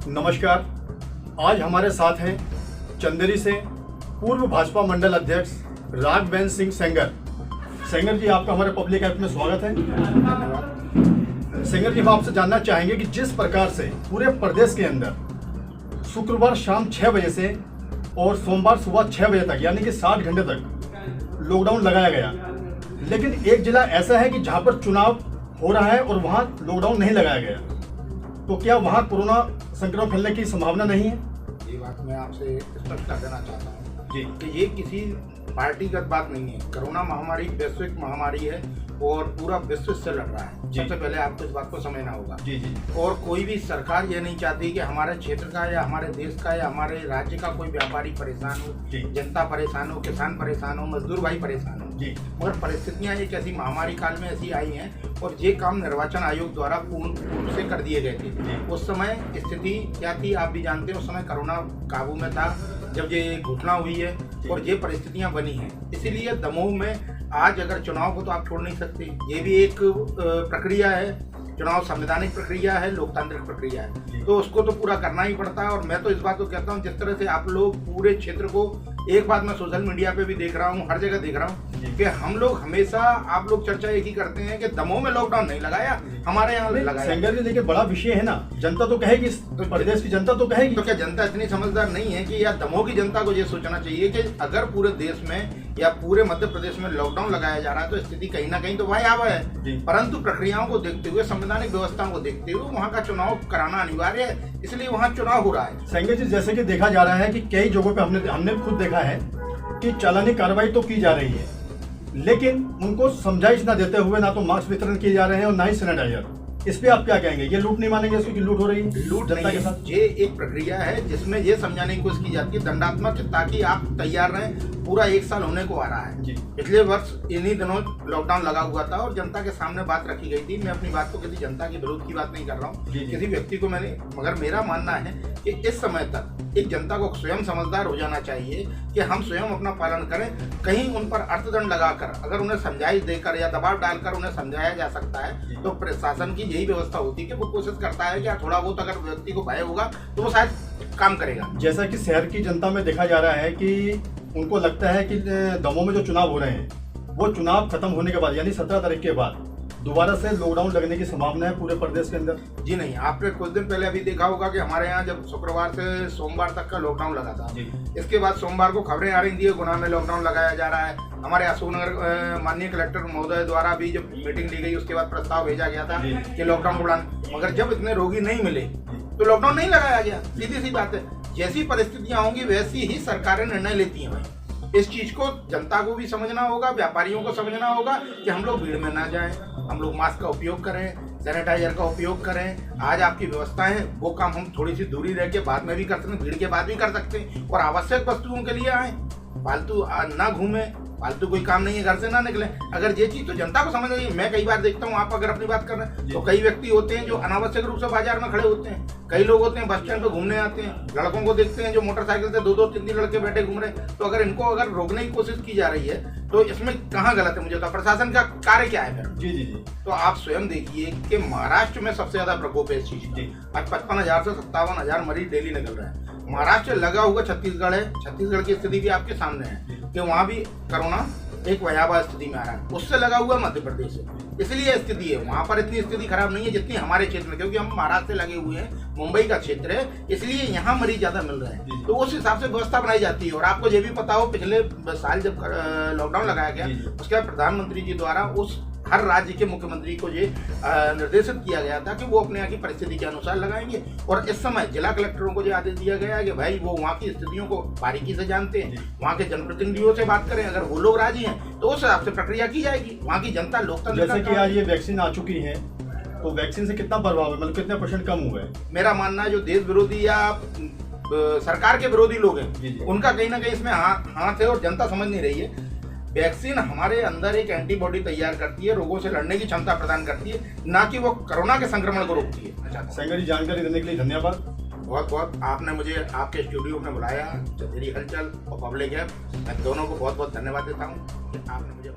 नमस्कार। आज हमारे साथ हैं चंदेरी से पूर्व भाजपा मंडल अध्यक्ष राघवेंद्र सिंह सेंगर। सेंगर जी, आपका हमारे पब्लिक ऐप में स्वागत है। सेंगर जी, हम आपसे जानना चाहेंगे कि जिस प्रकार से पूरे प्रदेश के अंदर शुक्रवार शाम 6 बजे से और सोमवार सुबह 6 बजे तक यानी कि 60 घंटे तक लॉकडाउन लगाया गया, लेकिन एक जिला ऐसा है कि जहां पर चुनाव हो रहा है और वहां लॉकडाउन नहीं लगाया गया, तो क्या वहां कोरोना संक्रमण फैलने की संभावना नहीं है? ये बात मैं आपसे स्पष्ट कर देना चाहता हूँ जी कि ये किसी पार्टीगत बात नहीं है। कोरोना महामारी वैश्विक महामारी है और पूरा विश्व से लड़ रहा है। सबसे पहले आपको इस बात को समझना होगा। जी जी। और कोई भी सरकार ये नहीं चाहती कि हमारे क्षेत्र का या हमारे देश का या हमारे राज्य का कोई व्यापारी परेशान हो, जनता परेशान हो, किसान परेशान हो, मजदूर भाई परेशान हो। जी। मगर परिस्थितियां एक ऐसी महामारी काल में ऐसी आई हैं और ये काम निर्वाचन आयोग द्वारा पूर्ण रूप से कर दिए गए थे। उस समय स्थिति क्या थी आप भी जानते हैं। उस समय कोरोना काबू में था जब ये घटना हुई है और ये परिस्थितियां बनी हैं। इसीलिए दमोह में आज अगर चुनाव को तो आप छोड़ नहीं सकते। ये भी एक प्रक्रिया है, चुनाव संवैधानिक प्रक्रिया है, लोकतांत्रिक प्रक्रिया है, तो उसको तो पूरा करना ही पड़ता है। और मैं तो इस बात को कहता हूँ, जिस तरह से आप लोग पूरे क्षेत्र को, एक बात मैं सोशल मीडिया पे भी देख रहा हूँ, हर जगह देख रहा हूँ कि हम लोग हमेशा, आप लोग चर्चा एक ही करते हैं कि दमोह में लॉकडाउन नहीं लगाया, हमारे यहाँ लगाया। सेंगर जी, देखिए बड़ा विषय है ना, जनता तो कहेगी, तो प्रदेश की जनता तो कहेगी। तो क्या जनता इतनी समझदार नहीं है कि, या दमोह की जनता को ये सोचना चाहिए कि अगर पूरे देश में या पूरे मध्य प्रदेश में लॉकडाउन लगाया जा रहा है तो स्थिति कहीं ना कहीं तो भयावह है, परंतु प्रक्रियाओं को देखते हुए, संवैधानिक व्यवस्थाओं को देखते हुए वहाँ का चुनाव कराना अनिवार्य है, इसलिए वहाँ चुनाव हो रहा है। सेंगर जी, जैसे कि देखा जा रहा है कि कई जगहों पे हमने खुद देखा है कि चालानी कार्रवाई तो की जा रही है, लेकिन उनको समझाइश ना देते हुए ना तो मास्क वितरण किए जा रहे हैं और ना ही सैनिटाइजर। इस पे आप क्या कहेंगे? ये लूट नहीं मानेंगे इसको कि लूट हो रही है? लूट जनता के साथ ये एक प्रक्रिया है जिसमें ये समझाने की कोशिश की जाती है दंडात्मक, ताकि आप तैयार रहें। पूरा 1 साल होने को आ रहा है जी। पिछले वर्ष इन्हीं दिनों लॉकडाउन लगा हुआ था और जनता के सामने बात रखी गई थी। मैं अपनी बात को किसी जनता के विरोध की बात नहीं कर रहा हूँ, किसी व्यक्ति को मैंने, मगर मेरा मानना है कि इस समय तक एक जनता को स्वयं समझदार हो जाना चाहिए कि हम स्वयं अपना पालन करें। कहीं उन पर अर्थदंड लगाकर, अगर उन्हें समझाइश देकर या दबाव डालकर उन्हें समझाया जा सकता है, तो प्रशासन की यही व्यवस्था होती है कि वो कोशिश करता है कि थोड़ा बहुत अगर व्यक्ति को भय होगा तो वो शायद काम करेगा। जैसा कि शहर की जनता में देखा जा रहा है कि उनको लगता है कि दमोह में जो चुनाव हो रहे हैं वो चुनाव खत्म होने के बाद यानी 17 तारीख के बाद दोबारा से लॉकडाउन लगने की संभावना है पूरे प्रदेश के अंदर। जी नहीं, आपने कुछ दिन पहले अभी देखा होगा कि हमारे यहाँ जब शुक्रवार से सोमवार तक का लॉकडाउन लगा था, इसके बाद सोमवार को खबरें आ रही थी गुना में लॉकडाउन लगाया जा रहा है। हमारे अशोकनगर माननीय कलेक्टर महोदय द्वारा भी जब मीटिंग ली गई उसके बाद प्रस्ताव भेजा गया था कि लॉकडाउन को बढ़ाना, मगर जब इतने रोगी नहीं मिले तो लॉकडाउन नहीं लगाया गया। सीधी सी बात है, जैसी परिस्थितियां होंगी वैसी ही सरकारें निर्णय लेती हैं भाई। इस चीज को जनता को भी समझना होगा, व्यापारियों को समझना होगा कि हम लोग भीड़ में ना जाएं, हम लोग मास्क का उपयोग करें, सैनिटाइजर का उपयोग करें। आज आपकी व्यवस्थाएं हैं, वो काम हम थोड़ी सी दूरी रह के बाद में भी कर सकते हैं, भीड़ के बाद भी कर सकते हैं, और आवश्यक वस्तुओं के लिए आए, फालतू ना घूमें, फालतू कोई काम नहीं है घर से ना निकले। अगर ये चीज तो जनता को समझ रही है। मैं कई बार देखता हूँ, आप अगर अपनी बात कर रहे हैं तो कई व्यक्ति होते हैं जो अनावश्यक रूप से बाजार में खड़े होते हैं, कई लोग होते हैं बस स्टैंड पे घूमने आते हैं, लड़कों को देखते हैं जो मोटरसाइकिल से 2-2, 3-3 लड़के बैठे घूम रहे हैं। तो अगर इनको अगर रोकने की कोशिश की जा रही है तो इसमें कहाँ गलत है? मुझे तो प्रशासन का कार्य क्या है फिर? जी। तो आप स्वयं देखिए कि महाराष्ट्र में सबसे ज्यादा प्रकोप है इस चीज का। आज 55,000 से 57,000 मरीज डेली निकल रहे हैं। महाराष्ट्र लगा हुआ छत्तीसगढ़ है, छत्तीसगढ़ की स्थिति भी आपके सामने है कि वहाँ भी कोरोना एक भयावह स्थिति में आ रहा है। उससे लगा हुआ मध्य प्रदेश है, इसलिए स्थिति है। वहाँ पर इतनी स्थिति खराब नहीं है जितनी हमारे क्षेत्र में, क्योंकि हम महाराष्ट्र से लगे हुए हैं, मुंबई का क्षेत्र है, इसलिए यहाँ मरीज ज्यादा मिल रहे हैं। तो उस हिसाब से व्यवस्था बनाई जाती है। और आपको ये भी पता हो, पिछले साल जब लॉकडाउन लगाया गया उसके बाद प्रधानमंत्री जी द्वारा उस हर राज्य के मुख्यमंत्री को ये निर्देशित किया गया था कि वो अपने यहाँ की परिस्थिति के अनुसार लगाएंगे। और इस समय जिला कलेक्टरों को ये आदेश दिया गया है कि भाई वो वहाँ की स्थितियों को बारीकी से जानते हैं, वहाँ के जनप्रतिनिधियों से बात करें, अगर वो लोग राजी हैं तो उस हिसाब से प्रक्रिया की जाएगी। वहाँ की जनता लोकतंत्र, जैसे कि आज ये वैक्सीन आ चुकी है, तो वैक्सीन से कितना प्रभाव है, मतलब कितने % कम हुआ है? मेरा मानना है जो देश विरोधी या सरकार के विरोधी लोग हैं उनका कहीं ना कहीं इसमें हाथ है और जनता समझ नहीं रही है। वैक्सीन हमारे अंदर एक एंटीबॉडी तैयार करती है, रोगों से लड़ने की क्षमता प्रदान करती है, ना कि वो कोरोना के संक्रमण को रोकती है। अच्छा, सेंगर जी, जानकारी देने के लिए धन्यवाद। बहुत बहुत आपने मुझे आपके स्टूडियो में बुलाया, चंदेरी हलचल और पब्लिक ऐप, मैं दोनों को बहुत बहुत धन्यवाद देता हूँ कि आपने मुझे